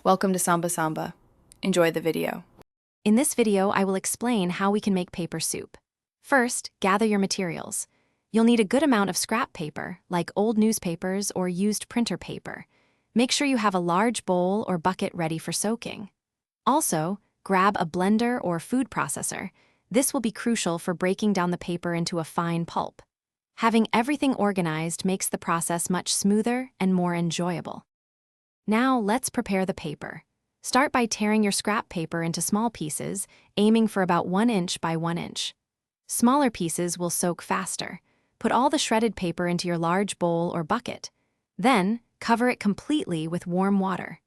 Welcome to Samba Samba. Enjoy the video. In this video, I will explain how we can make paper soup. First, gather your materials. You'll need a good amount of scrap paper, like old newspapers or used printer paper. Make sure you have a large bowl or bucket ready for soaking. Also, grab a blender or food processor. This will be crucial for breaking down the paper into a fine pulp. Having everything organized makes the process much smoother and more enjoyable. Now, let's prepare the paper. Start by tearing your scrap paper into small pieces, aiming for about 1 inch by 1 inch. Smaller pieces will soak faster. Put all the shredded paper into your large bowl or bucket. Then, cover it completely with warm water.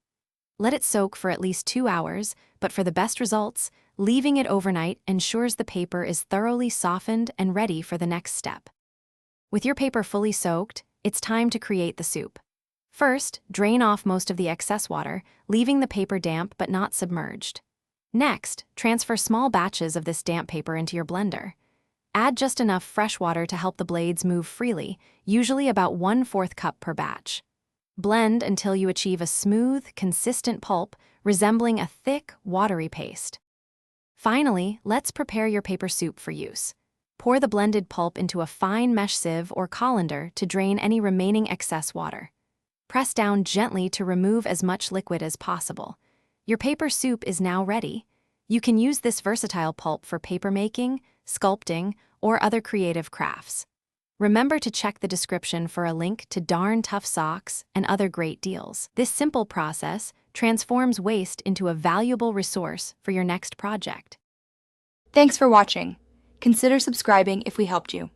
Let it soak for at least 2 hours, but for the best results, leaving it overnight ensures the paper is thoroughly softened and ready for the next step. With your paper fully soaked, it's time to create the soup. First, drain off most of the excess water, leaving the paper damp but not submerged. Next, transfer small batches of this damp paper into your blender. Add just enough fresh water to help the blades move freely, usually about 1/4 cup per batch. Blend until you achieve a smooth, consistent pulp resembling a thick, watery paste. Finally, let's prepare your paper soup for use. Pour the blended pulp into a fine mesh sieve or colander to drain any remaining excess water. Press down gently to remove as much liquid as possible. Your paper soup is now ready. You can use this versatile pulp for paper making, sculpting, or other creative crafts. Remember to check the description for a link to Darn Tough socks and other great deals. This simple process transforms waste into a valuable resource for your next project. Thanks for watching. Consider subscribing if we helped you.